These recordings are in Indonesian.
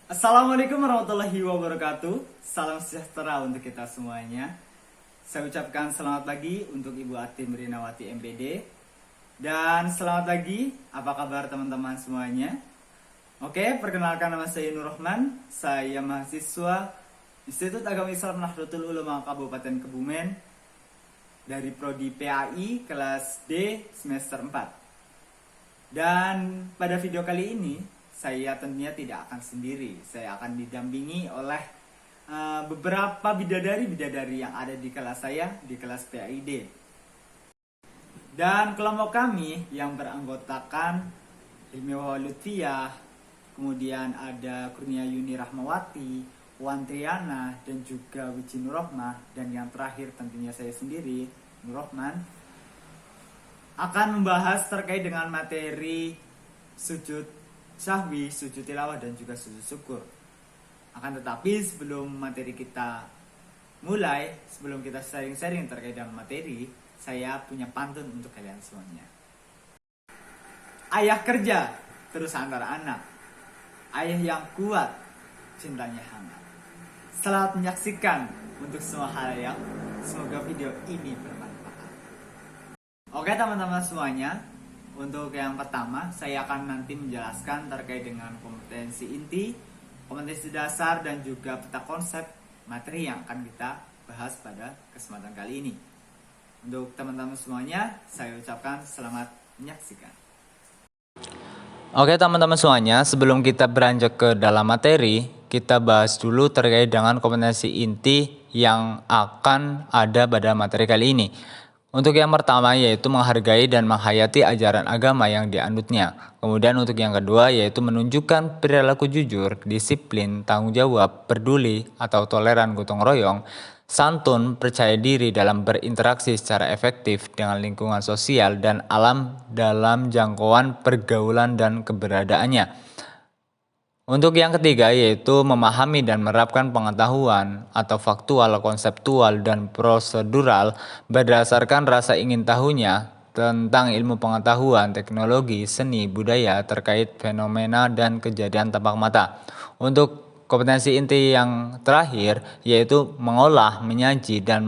Assalamualaikum warahmatullahi wabarakatuh. Salam sejahtera untuk kita semuanya. Saya ucapkan selamat pagi untuk Ibu Atim Rinawati MPD. Dan selamat pagi, apa kabar teman-teman semuanya? Oke, perkenalkan nama saya Nur Rahman. Saya mahasiswa Institut Agama Islam Nahdlatul Ulama Kabupaten Kebumen dari Prodi PAI kelas D semester 4. Dan pada video kali ini saya tentunya tidak akan sendiri. Saya akan didampingi oleh beberapa bidadari-bidadari yang ada di kelas saya, di kelas PAID. Dan kelompok kami yang beranggotakan Hilmi Lutfiyah, kemudian ada Kurnia Yuni Rahmawati, Wan Triana, dan juga Wiji Nurrohmah, dan yang terakhir tentunya saya sendiri, Nur Rahman, akan membahas terkait dengan materi sujud sahwi, sujud tilawah, dan juga sujud syukur. Akan tetapi sebelum materi kita mulai, sebelum kita sharing-sharing terkait dengan materi, saya punya pantun untuk kalian semuanya. Ayah kerja, terus antar anak. Ayah yang kuat, cintanya hangat. Selamat menyaksikan untuk semua halayak. Semoga video ini bermanfaat. Oke teman-teman semuanya, untuk yang pertama, saya akan nanti menjelaskan terkait dengan kompetensi inti, kompetensi dasar, dan juga peta konsep materi yang akan kita bahas pada kesempatan kali ini. Untuk teman-teman semuanya, saya ucapkan selamat menyaksikan. Oke teman-teman semuanya, sebelum kita beranjak ke dalam materi, kita bahas dulu terkait dengan kompetensi inti yang akan ada pada materi kali ini. Untuk yang pertama yaitu menghargai dan menghayati ajaran agama yang dianutnya. Kemudian untuk yang kedua yaitu menunjukkan perilaku jujur, disiplin, tanggung jawab, peduli atau toleran gotong royong, santun, percaya diri dalam berinteraksi secara efektif dengan lingkungan sosial dan alam dalam jangkauan pergaulan dan keberadaannya. Untuk yang ketiga yaitu memahami dan menerapkan pengetahuan atau faktual, konseptual, dan prosedural berdasarkan rasa ingin tahunya tentang ilmu pengetahuan, teknologi, seni, budaya terkait fenomena dan kejadian tampak mata. Untuk kompetensi inti yang terakhir yaitu mengolah, menyaji, dan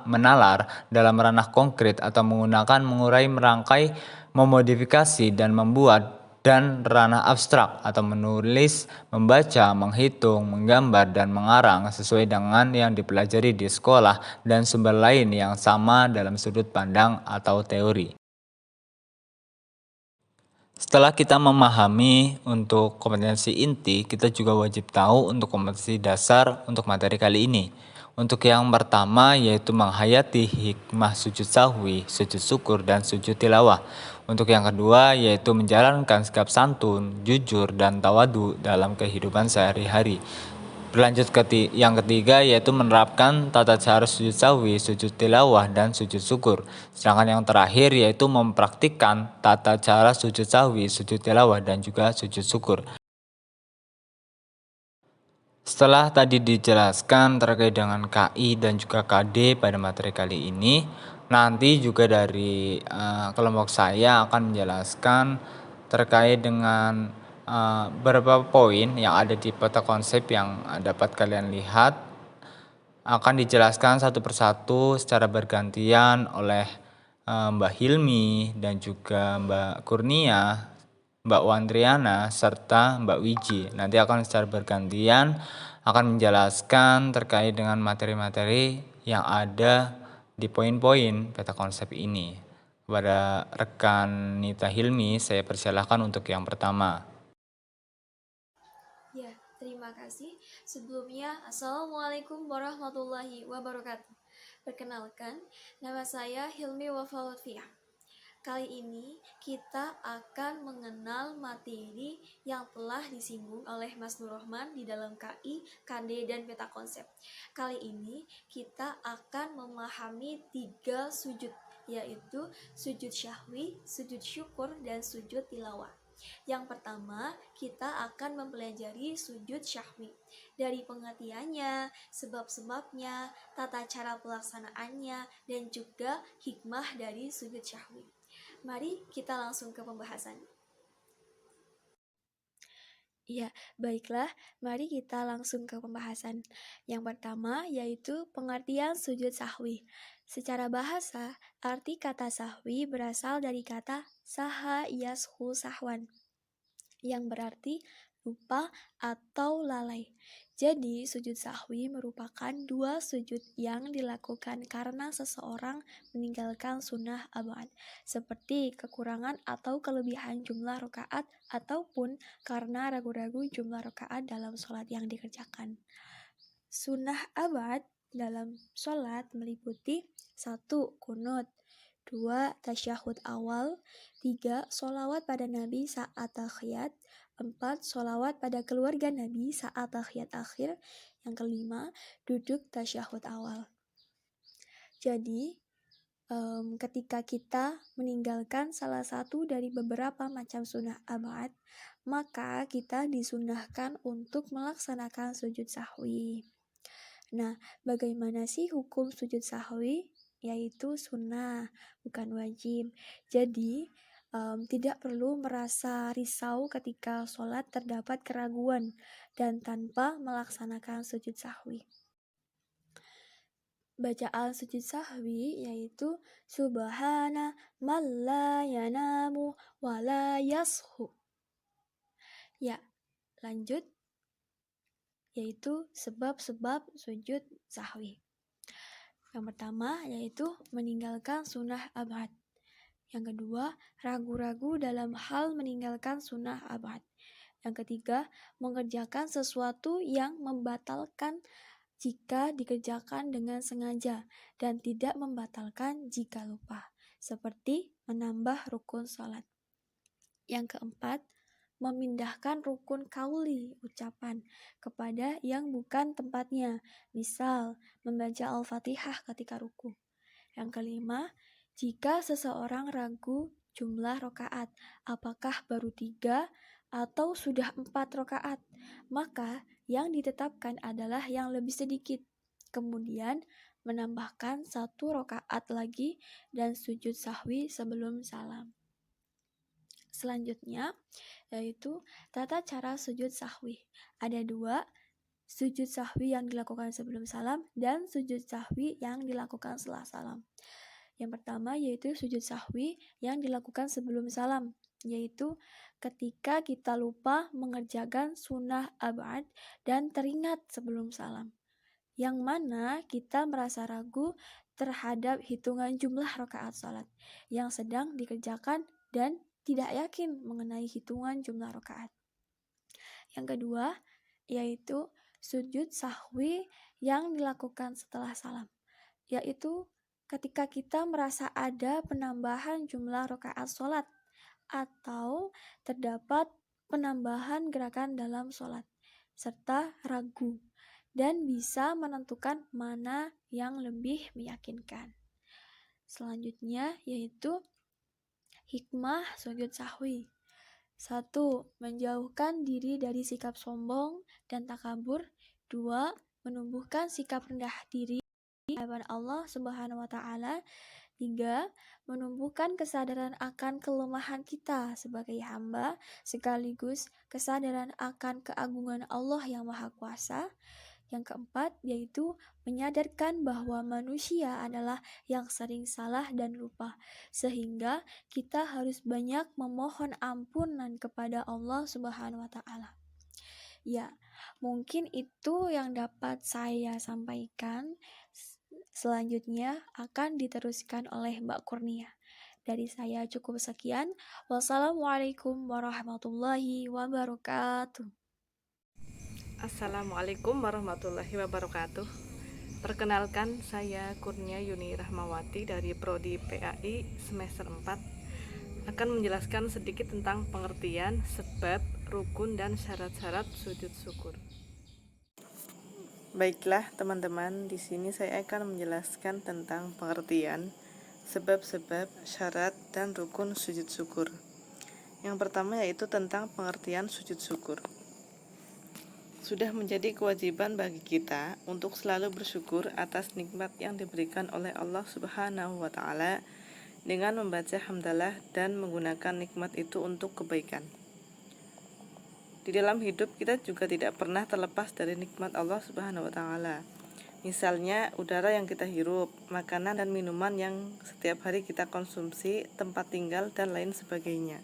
menalar dalam ranah konkret atau menggunakan mengurai, merangkai, memodifikasi, dan membuat dan ranah abstrak atau menulis, membaca, menghitung, menggambar, dan mengarang sesuai dengan yang dipelajari di sekolah dan sumber lain yang sama dalam sudut pandang atau teori. Setelah kita memahami untuk kompetensi inti, kita juga wajib tahu untuk kompetensi dasar untuk materi kali ini. Untuk yang pertama yaitu menghayati hikmah sujud sahwi, sujud syukur, dan sujud tilawah. Untuk yang kedua yaitu menjalankan sikap santun, jujur, dan tawadu dalam kehidupan sehari-hari. Berlanjut ke yang ketiga yaitu menerapkan tata cara sujud sahwi, sujud tilawah, dan sujud syukur. Sedangkan yang terakhir yaitu mempraktikkan tata cara sujud sahwi, sujud tilawah, dan juga sujud syukur. Setelah tadi dijelaskan terkait dengan KI dan juga KD pada materi kali ini, nanti juga dari kelompok saya akan menjelaskan terkait dengan beberapa poin yang ada di peta konsep yang dapat kalian lihat. Akan dijelaskan satu persatu secara bergantian oleh Mbak Hilmi dan juga Mbak Kurnia, Mbak Wandriana, serta Mbak Wiji. Nanti akan secara bergantian akan menjelaskan terkait dengan materi-materi yang ada di poin-poin peta konsep ini. Kepada rekan Nita Hilmi, saya persilahkan untuk yang pertama. Ya, terima kasih. Sebelumnya, Assalamualaikum warahmatullahi wabarakatuh. Perkenalkan, nama saya Hilmi Lutfiyah. Kali ini kita akan mengenal materi yang telah disinggung oleh Mas Nur Rahman di dalam KI, KD, dan peta konsep. Kali ini kita akan memahami 3 sujud, yaitu sujud syahwi, sujud syukur, dan sujud tilawah. Yang pertama, kita akan mempelajari sujud syahwi. Dari pengertiannya, sebab-sebabnya, tata cara pelaksanaannya, dan juga hikmah dari sujud syahwi. Mari kita langsung ke pembahasan. Ya, baiklah, mari kita langsung ke pembahasan. Yang pertama yaitu pengertian sujud sahwi. Secara bahasa, arti kata sahwi berasal dari kata saha yashu sahwan, yang berarti lupa atau lalai. Jadi, sujud sahwi merupakan dua sujud yang dilakukan karena seseorang meninggalkan sunnah abad, seperti kekurangan atau kelebihan jumlah rakaat ataupun karena ragu-ragu jumlah rakaat dalam sholat yang dikerjakan. Sunnah abad dalam sholat meliputi 1. Kunut, 2. Tasyahud awal, 3. Sholawat pada Nabi saat tahiyat, 4. Sholawat pada keluarga Nabi saat tahiyat akhir, yang kelima, duduk tasyahud awal. Jadi, ketika kita meninggalkan salah satu dari beberapa macam sunnah abad, maka kita disunahkan untuk melaksanakan sujud sahwi. Nah, bagaimana sih hukum sujud sahwi? Yaitu sunnah, bukan wajib. Jadi, tidak perlu merasa risau ketika sholat terdapat keraguan dan tanpa melaksanakan sujud sahwi. Bacaan sujud sahwi yaitu Subhana man la yanamu wa la yashu. Ya, lanjut, yaitu sebab-sebab sujud sahwi. Yang pertama yaitu meninggalkan sunnah abad. Yang kedua, ragu-ragu dalam hal meninggalkan sunnah abad. Yang ketiga, mengerjakan sesuatu yang membatalkan jika dikerjakan dengan sengaja dan tidak membatalkan jika lupa, seperti menambah rukun sholat. Yang keempat, memindahkan rukun kauli ucapan kepada yang bukan tempatnya, misal membaca Al-Fatihah ketika ruku. Yang kelima, jika seseorang ragu jumlah rakaat, apakah baru 3 atau sudah 4 rakaat, maka yang ditetapkan adalah yang lebih sedikit. Kemudian menambahkan 1 rakaat lagi dan sujud sahwi sebelum salam. Selanjutnya yaitu tata cara sujud sahwi. Ada 2, sujud sahwi yang dilakukan sebelum salam dan sujud sahwi yang dilakukan setelah salam. Yang pertama yaitu sujud sahwi yang dilakukan sebelum salam, yaitu ketika kita lupa mengerjakan sunnah abad dan teringat sebelum salam, yang mana kita merasa ragu terhadap hitungan jumlah rakaat salat yang sedang dikerjakan dan tidak yakin mengenai hitungan jumlah rakaat. Yang kedua yaitu sujud sahwi yang dilakukan setelah salam, yaitu ketika kita merasa ada penambahan jumlah rakaat sholat atau terdapat penambahan gerakan dalam sholat serta ragu dan bisa menentukan mana yang lebih meyakinkan. Selanjutnya yaitu hikmah sujud sahwi. 1. Menjauhkan diri dari sikap sombong dan takabur. 2. Menumbuhkan sikap rendah diri hadapan Allah Subhanahu wa taala. 3. Menumbuhkan kesadaran akan kelemahan kita sebagai hamba sekaligus kesadaran akan keagungan Allah yang Maha Kuasa. Yang keempat yaitu menyadarkan bahwa manusia adalah yang sering salah dan lupa, sehingga kita harus banyak memohon ampunan kepada Allah Subhanahu wa taala. Ya, mungkin itu yang dapat saya sampaikan. Selanjutnya akan diteruskan oleh Mbak Kurnia. Dari saya cukup sekian. Wassalamualaikum warahmatullahi wabarakatuh. Assalamualaikum warahmatullahi wabarakatuh. Perkenalkan, saya Kurnia Yuni Rahmawati dari Prodi PAI semester 4 akan menjelaskan sedikit tentang pengertian, sebab, rukun, dan syarat-syarat sujud syukur. Baiklah teman-teman, di sini saya akan menjelaskan tentang pengertian, sebab-sebab, syarat, dan rukun sujud syukur. Yang pertama yaitu tentang pengertian sujud syukur. Sudah menjadi kewajiban bagi kita untuk selalu bersyukur atas nikmat yang diberikan oleh Allah Subhanahu wa taala dengan membaca hamdalah dan menggunakan nikmat itu untuk kebaikan. Di dalam hidup kita juga tidak pernah terlepas dari nikmat Allah Subhanahu wa taala. Misalnya udara yang kita hirup, makanan dan minuman yang setiap hari kita konsumsi, tempat tinggal dan lain sebagainya.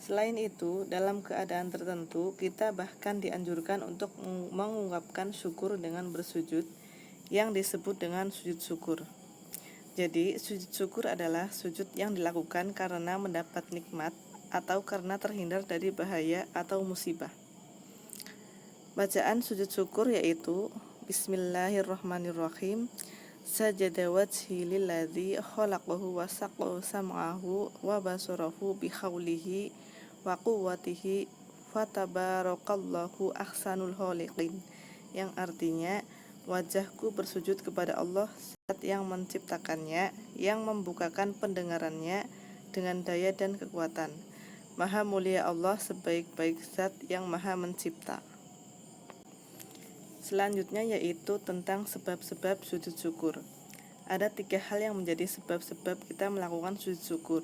Selain itu, dalam keadaan tertentu, kita bahkan dianjurkan untuk mengungkapkan syukur dengan bersujud, yang disebut dengan sujud syukur. Jadi, sujud syukur adalah sujud yang dilakukan karena mendapat nikmat atau karena terhindar dari bahaya atau musibah. Bacaan sujud syukur yaitu Bismillahirrahmanirrahim. Sajada wajhi lilladzi khalaqahu wa saqahu sam'ahu wa basarahu bihaulihi wa quwwatihi fatabarakallahu ahsanul khaliqin, yang artinya wajahku bersujud kepada Allah zat yang menciptakannya, yang membukakan pendengarannya dengan daya dan kekuatan. Maha mulia Allah sebaik-baik zat yang maha mencipta. Selanjutnya yaitu tentang sebab-sebab sujud syukur. Ada 3 hal yang menjadi sebab-sebab kita melakukan sujud syukur.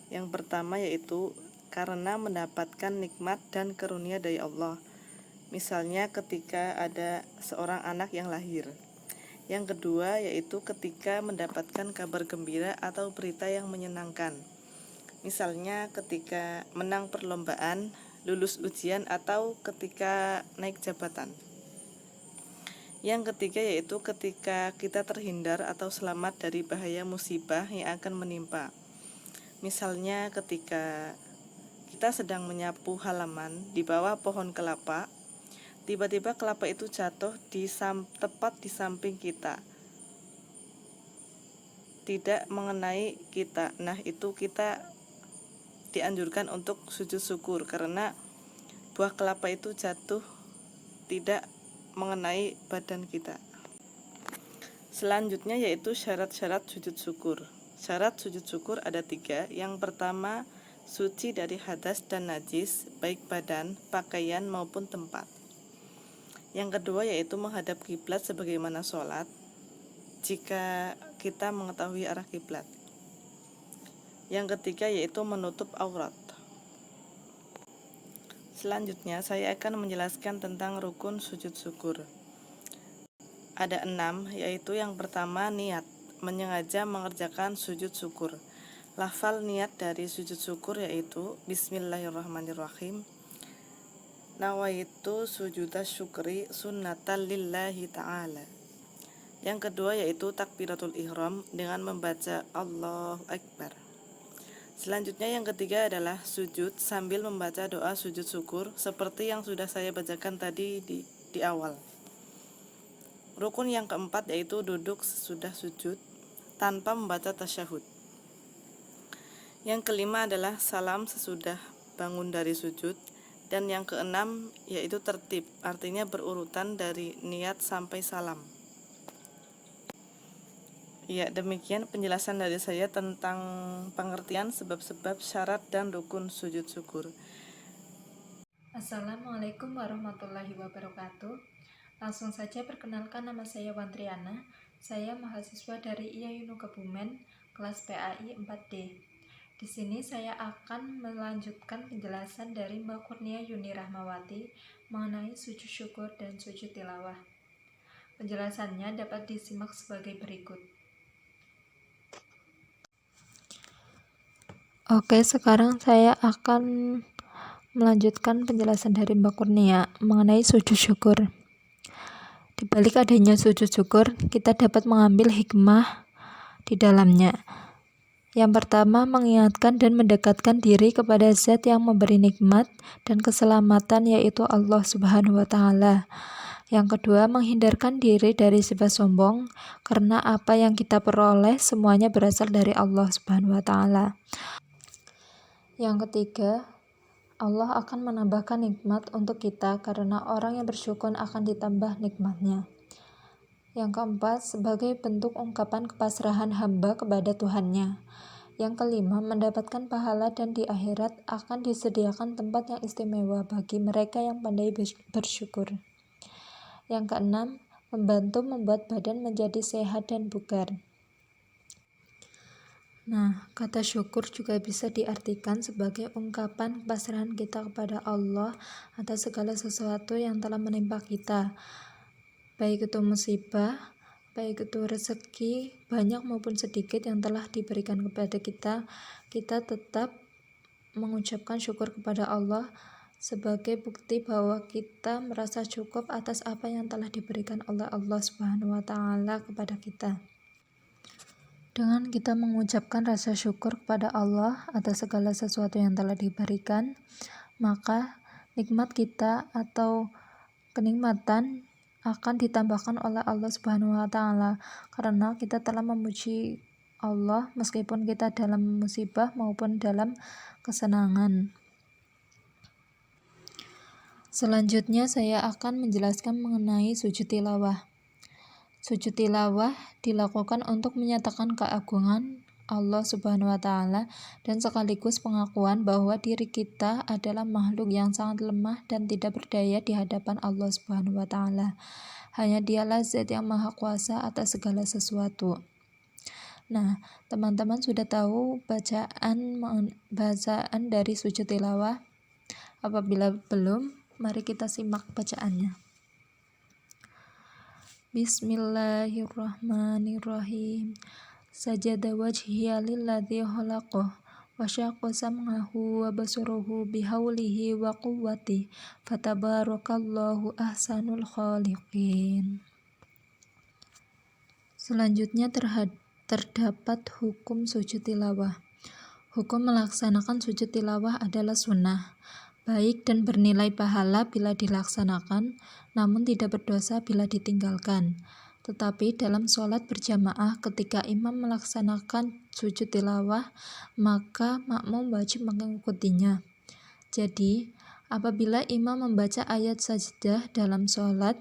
Yang pertama yaitu karena mendapatkan nikmat dan karunia dari Allah. Misalnya ketika ada seorang anak yang lahir. Yang kedua yaitu ketika mendapatkan kabar gembira atau berita yang menyenangkan. Misalnya ketika menang perlombaan, lulus ujian, atau ketika naik jabatan. Yang ketiga yaitu ketika kita terhindar atau selamat dari bahaya musibah yang akan menimpa. Misalnya ketika kita sedang menyapu halaman di bawah pohon kelapa, tiba-tiba kelapa itu jatuh tepat di samping kita, tidak mengenai kita. Nah, itu kita dianjurkan untuk sujud syukur karena buah kelapa itu jatuh tidak mengenai badan kita. Selanjutnya yaitu syarat-syarat sujud syukur. Syarat sujud syukur ada 3. Yang pertama, suci dari hadas dan najis, baik badan, pakaian maupun tempat. Yang kedua yaitu menghadap kiblat sebagaimana sholat, jika kita mengetahui arah kiblat. Yang ketiga yaitu menutup aurat. Selanjutnya saya akan menjelaskan tentang rukun sujud syukur. Ada 6, yaitu yang pertama niat, menyengaja mengerjakan sujud syukur. Lafal niat dari sujud syukur yaitu Bismillahirrahmanirrahim. Nawaitu sujuda syukri sunnatan lillahi ta'ala. Yang kedua yaitu takbiratul ihram dengan membaca Allahu Akbar. Selanjutnya yang ketiga adalah sujud sambil membaca doa sujud syukur seperti yang sudah saya bacakan tadi di awal. Rukun yang keempat yaitu duduk sesudah sujud tanpa membaca tasyahud. Yang kelima adalah salam sesudah bangun dari sujud. Dan yang keenam yaitu tertib, artinya berurutan dari niat sampai salam. Ya, demikian penjelasan dari saya tentang pengertian sebab-sebab syarat dan rukun sujud syukur. Assalamualaikum warahmatullahi wabarakatuh. Langsung saja perkenalkan, nama saya Wantriana. Saya mahasiswa dari IAINU Kebumen, kelas PAI 4D. Di sini saya akan melanjutkan penjelasan dari Mbak Kurnia Yuni Rahmawati mengenai sujud syukur dan sujud tilawah. Penjelasannya dapat disimak sebagai berikut. Oke, sekarang saya akan melanjutkan penjelasan dari Mbak Kurnia mengenai sujud syukur. Di balik adanya sujud syukur, kita dapat mengambil hikmah di dalamnya. Yang pertama, mengingatkan dan mendekatkan diri kepada Zat yang memberi nikmat dan keselamatan, yaitu Allah Subhanahu wa Ta'ala. Yang kedua, menghindarkan diri dari sifat sombong, karena apa yang kita peroleh semuanya berasal dari Allah Subhanahu wa Ta'ala. Yang ketiga, Allah akan menambahkan nikmat untuk kita karena orang yang bersyukur akan ditambah nikmatnya. Yang keempat, sebagai bentuk ungkapan kepasrahan hamba kepada Tuhannya. Yang kelima, mendapatkan pahala dan di akhirat akan disediakan tempat yang istimewa bagi mereka yang pandai bersyukur. Yang keenam, membantu membuat badan menjadi sehat dan bugar. Nah, kata syukur juga bisa diartikan sebagai ungkapan pasrahan kita kepada Allah atas segala sesuatu yang telah menimpa kita, baik itu musibah, baik itu rezeki, banyak maupun sedikit yang telah diberikan kepada kita. Kita tetap mengucapkan syukur kepada Allah sebagai bukti bahwa kita merasa cukup atas apa yang telah diberikan oleh Allah Subhanahu wa taala kepada kita. Dengan kita mengucapkan rasa syukur kepada Allah atas segala sesuatu yang telah diberikan, maka nikmat kita atau kenikmatan akan ditambahkan oleh Allah Subhanahu wa taala karena kita telah memuji Allah meskipun kita dalam musibah maupun dalam kesenangan. Selanjutnya saya akan menjelaskan mengenai sujud tilawah. Sujud tilawah dilakukan untuk menyatakan keagungan Allah Subhanahu wa taala dan sekaligus pengakuan bahwa diri kita adalah makhluk yang sangat lemah dan tidak berdaya di hadapan Allah Subhanahu wa taala. Hanya Dialah Zat yang Maha Kuasa atas segala sesuatu. Nah, teman-teman sudah tahu bacaan dari sujud tilawah? Apabila belum, mari kita simak bacaannya. Bismillahirrahmanirrahim. Sajada wajhiya lilladzi khalaqah wa syaqqa sam'ahu wa basarahu bihaulihi wa quwwatihi fatabarakallahu ahsanul khaliqin. Selanjutnya terdapat hukum sujud tilawah. Hukum melaksanakan sujud tilawah adalah sunnah, baik dan bernilai pahala bila dilaksanakan, namun tidak berdosa bila ditinggalkan. Tetapi dalam sholat berjamaah ketika imam melaksanakan sujud tilawah, maka makmum wajib mengikutinya. Jadi, apabila imam membaca ayat sajdah dalam sholat,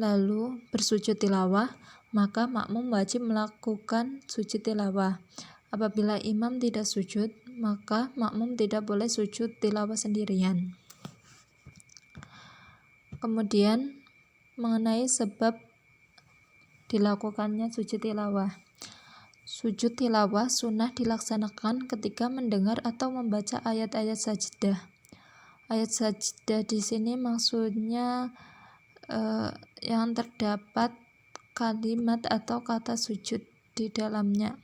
lalu bersujud tilawah, maka makmum wajib melakukan sujud tilawah. Apabila imam tidak sujud, maka makmum tidak boleh sujud tilawah sendirian. Kemudian mengenai sebab dilakukannya sujud tilawah. Sujud tilawah sunnah dilaksanakan ketika mendengar atau membaca ayat-ayat sajdah. Ayat sajdah di sini maksudnya yang terdapat kalimat atau kata sujud di dalamnya.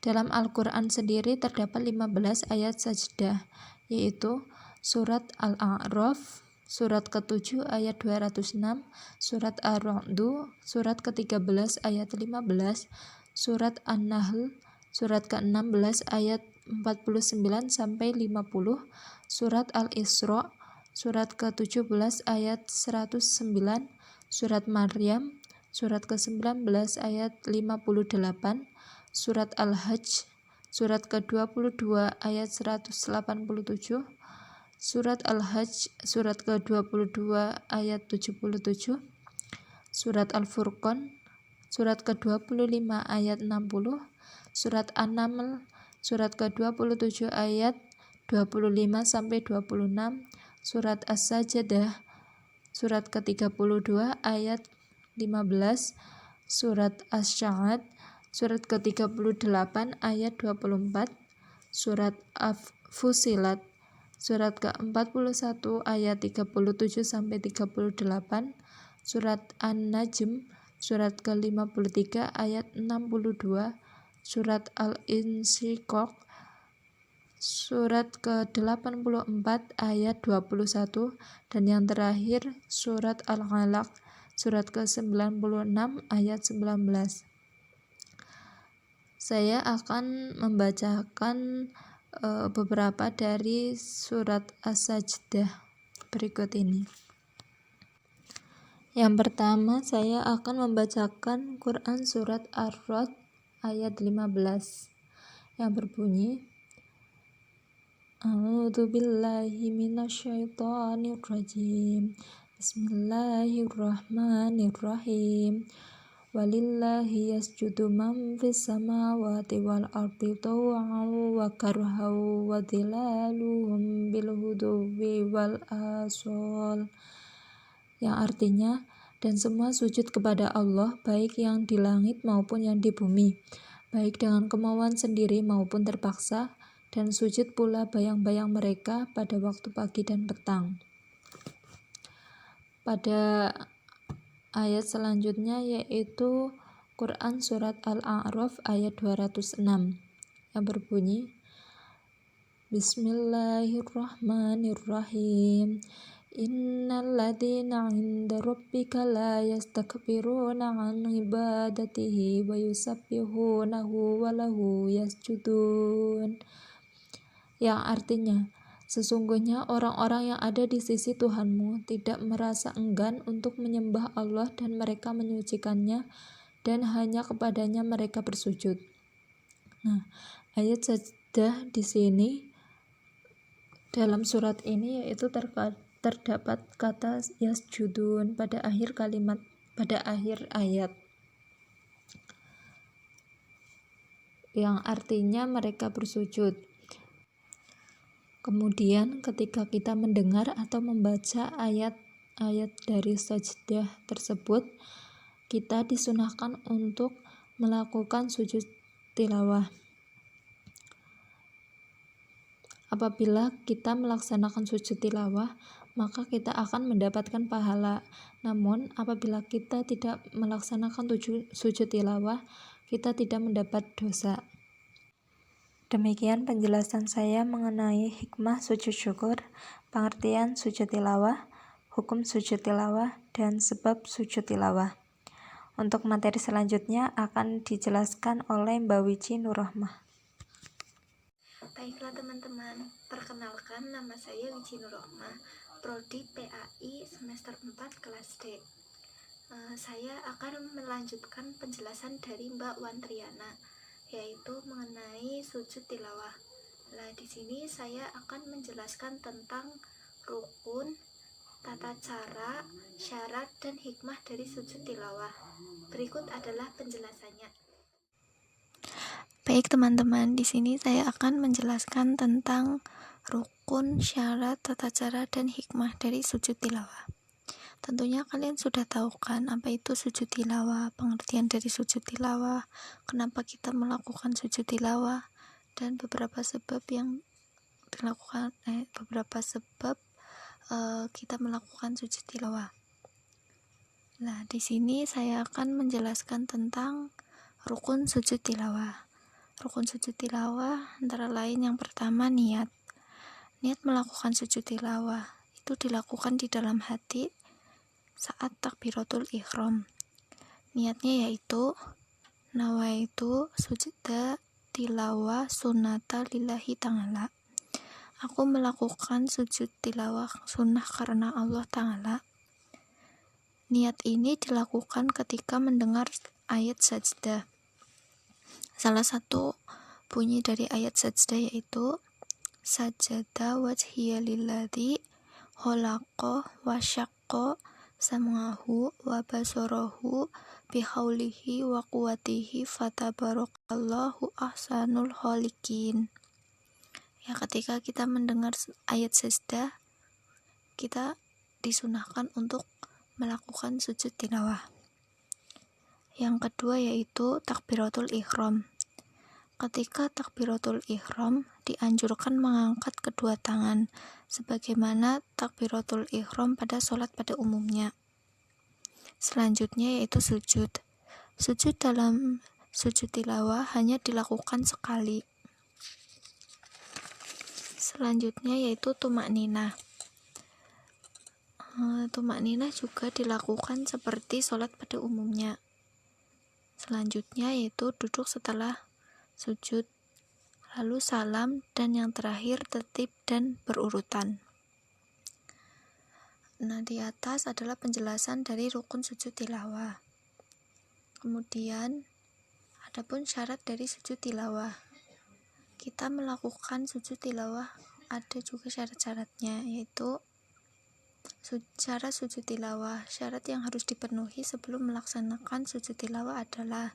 Dalam Al-Quran sendiri terdapat 15 ayat sajdah, yaitu surat Al-A'raf, surat ke-7 ayat 206, surat Ar-Ra'du, surat ke-13 ayat 15, surat An-Nahl, surat ke-16 ayat 49 sampai 50, surat Al-Isra, surat ke-17 ayat 109, surat Maryam, surat ke-19 ayat 58, surat Al-Hajj, surat ke-22 ayat 187, surat Al-Hajj, surat ke-22 ayat 77, surat Al-Furqan, surat ke-25 ayat 60, surat An-Naml, surat ke-27 ayat 25 sampai 26, surat As-Sajdah, surat ke-32 ayat 15, surat Asy-Sya'ad, surat ke-38 ayat 24, surat Fussilat, surat ke-41 ayat 37 sampai 38, surat An-Najm, surat ke-53 ayat 62, surat Al-Insyiqaq, surat ke-84 ayat 21, dan yang terakhir surat Al-Alaq, surat ke-96 ayat 19. Saya akan membacakan beberapa dari surat As-Sajdah berikut ini. Yang pertama, saya akan membacakan Quran surat Ar-Ra'd ayat 15 yang berbunyi, A'udzu billahi minasyaitonir rajim. Bismillahirrahmanirrahim. Walillahi yasjudu man fis samawati wal ardi taw'an wa karhan wa dhilaluhum bil huduwi wal asal. Yang artinya, dan semua sujud kepada Allah, baik yang di langit maupun yang di bumi, baik dengan kemauan sendiri maupun terpaksa, dan sujud pula bayang-bayang mereka pada waktu pagi dan petang. Pada ayat selanjutnya yaitu Quran Surat Al-A'raf ayat 206 yang berbunyi, Bismillahirrahmanirrahim. Innal ladzina 'inda rabbika la yastakbiruna 'an ibadatihi wa yusabbihunahu wa lahu yasjudun. Yang artinya, sesungguhnya orang-orang yang ada di sisi Tuhanmu tidak merasa enggan untuk menyembah Allah dan mereka menyucikannya dan hanya kepadanya mereka bersujud. Nah, ayat sajdah di sini dalam surat ini yaitu terdapat kata yasjudun pada akhir ayat yang artinya mereka bersujud. Kemudian ketika kita mendengar atau membaca ayat-ayat dari sajdah tersebut, kita disunahkan untuk melakukan sujud tilawah. Apabila kita melaksanakan sujud tilawah, maka kita akan mendapatkan pahala. Namun, apabila kita tidak melaksanakan sujud tilawah, kita tidak mendapat dosa. Demikian penjelasan saya mengenai hikmah sujud syukur, pengertian sujud tilawah, hukum sujud tilawah, dan sebab sujud tilawah. Untuk materi selanjutnya akan dijelaskan oleh Mbak Wiji Nurrohmah. Baiklah teman-teman, perkenalkan nama saya Wiji Nurrohmah, Prodi PAI semester 4 kelas D. Saya akan melanjutkan penjelasan dari Mbak Wantriana, yaitu mengenai sujud tilawah. Nah, di sini saya akan menjelaskan tentang rukun, tata cara, syarat, dan hikmah dari sujud tilawah. Berikut adalah penjelasannya. Baik teman-teman, di sini saya akan menjelaskan tentang rukun, syarat, tata cara, dan hikmah dari sujud tilawah. Tentunya kalian sudah tahu kan apa itu sujud tilawah, pengertian dari sujud tilawah, kenapa kita melakukan sujud tilawah, dan beberapa sebab kita melakukan sujud tilawah. Nah, di sini saya akan menjelaskan tentang rukun sujud tilawah. Rukun sujud tilawah antara lain yang pertama niat. Niat melakukan sujud tilawah itu dilakukan di dalam hati saat takbiratul ihram. Niatnya yaitu nawaitu sujuda tilawah sunnata lillahi ta'ala. Aku melakukan sujud tilawah sunnah karena Allah Ta'ala. Niat ini dilakukan ketika mendengar ayat sajdah. Salah satu bunyi dari ayat sajdah yaitu sajada wajhiya lilladzi khalaqa wa syaqqa sam'ahu wa basarahu bihaulihi wa quwwatihi fatabarakallahu ahsanul khaliqin. Ya, ketika kita mendengar ayat sajdah, kita disunahkan untuk melakukan sujud tilawah. Yang kedua yaitu takbiratul ihram. Ketika takbiratul ihram dianjurkan mengangkat kedua tangan sebagaimana takbiratul ihram pada sholat pada umumnya. Selanjutnya yaitu sujud. Sujud dalam sujud tilawah hanya dilakukan sekali. Selanjutnya yaitu tumakninah. Tumakninah juga dilakukan seperti sholat pada umumnya. Selanjutnya yaitu duduk setelah sujud, lalu salam, dan yang terakhir tertib dan berurutan. Nah, di atas adalah penjelasan dari rukun sujud tilawah. Kemudian, adapun syarat dari sujud tilawah. Kita melakukan sujud tilawah ada juga syarat-syaratnya, yaitu syarat sujud tilawah. Syarat yang harus dipenuhi sebelum melaksanakan sujud tilawah adalah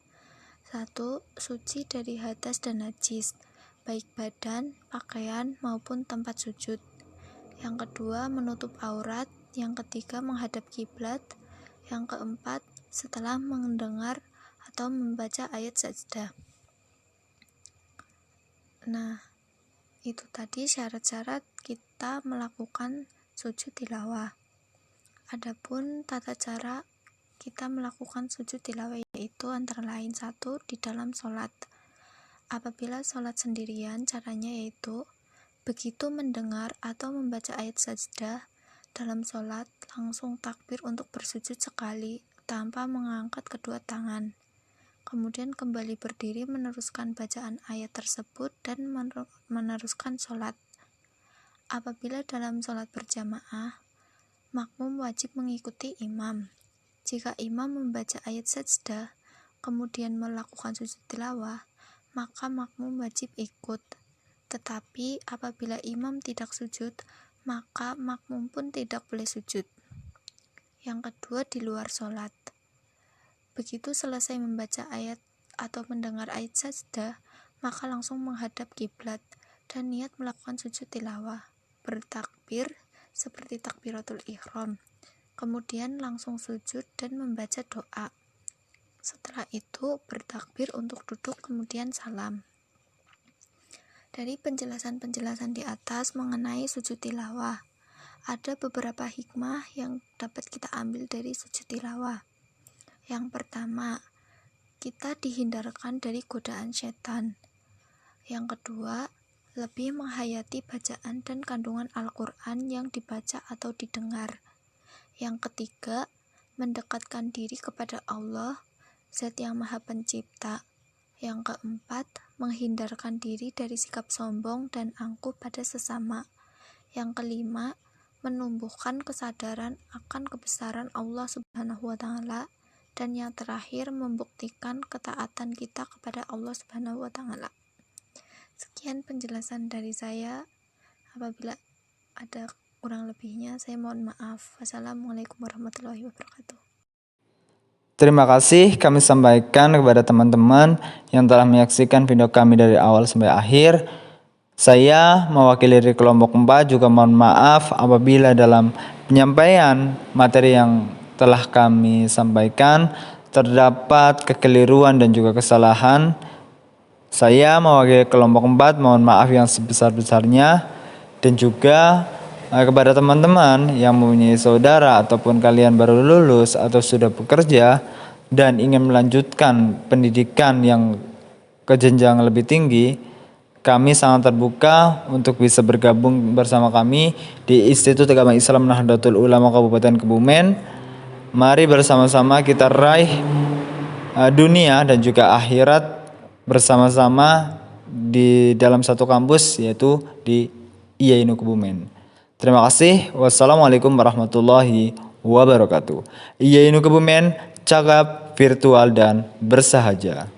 1. Suci dari hadas dan najis, baik badan, pakaian, maupun tempat sujud. Yang kedua, menutup aurat. Yang ketiga, menghadap kiblat. Yang keempat, setelah mendengar atau membaca ayat sajdah. Nah, itu tadi syarat-syarat kita melakukan sujud tilawah. Adapun tata cara kita melakukan sujud tilawah yaitu antara lain: 1. Di dalam sholat. Apabila sholat sendirian, caranya yaitu begitu mendengar atau membaca ayat sajdah dalam sholat, langsung takbir untuk bersujud sekali tanpa mengangkat kedua tangan. Kemudian kembali berdiri meneruskan bacaan ayat tersebut dan meneruskan sholat. Apabila dalam sholat berjamaah, makmum wajib mengikuti imam. Jika imam membaca ayat sajdah, kemudian melakukan sujud tilawah, maka makmum wajib ikut. Tetapi apabila imam tidak sujud, maka makmum pun tidak boleh sujud. Yang kedua, di luar sholat. Begitu selesai membaca ayat atau mendengar ayat sajdah, maka langsung menghadap kiblat dan niat melakukan sujud tilawah. Bertakbir seperti takbiratul ihram. Kemudian langsung sujud dan membaca doa. Setelah itu bertakbir untuk duduk, kemudian salam. Dari penjelasan-penjelasan di atas mengenai sujud tilawah, ada beberapa hikmah yang dapat kita ambil dari sujud tilawah. Yang pertama, kita dihindarkan dari godaan setan. Yang kedua, lebih menghayati bacaan dan kandungan Al-Quran yang dibaca atau didengar. Yang ketiga, mendekatkan diri kepada Allah, Zat yang Maha Pencipta. Yang keempat, menghindarkan diri dari sikap sombong dan angkuh pada sesama. Yang kelima, menumbuhkan kesadaran akan kebesaran Allah Subhanahu wa Ta'ala. Dan yang terakhir, membuktikan ketaatan kita kepada Allah Subhanahu wa Ta'ala. Sekian penjelasan dari saya. Apabila ada kurang lebihnya, saya mohon maaf. Wassalamualaikum warahmatullahi wabarakatuh. Terima kasih kami sampaikan kepada teman-teman yang telah menyaksikan video kami dari awal sampai akhir. Saya mewakili dari kelompok 4 juga mohon maaf apabila dalam penyampaian materi yang telah kami sampaikan terdapat kekeliruan dan juga kesalahan. Saya mewakili kelompok 4 mohon maaf yang sebesar-besarnya, dan juga kepada teman-teman yang mempunyai saudara ataupun kalian baru lulus atau sudah bekerja dan ingin melanjutkan pendidikan yang ke jenjang lebih tinggi, kami sangat terbuka untuk bisa bergabung bersama kami di Institut Agama Islam Nahdlatul Ulama Kabupaten Kebumen. Mari bersama-sama kita raih dunia dan juga akhirat bersama-sama di dalam satu kampus, yaitu di IAINU Kebumen. Terima kasih. Wassalamualaikum warahmatullahi wabarakatuh. IAINU Kebumen, cakap, virtual, dan bersahaja.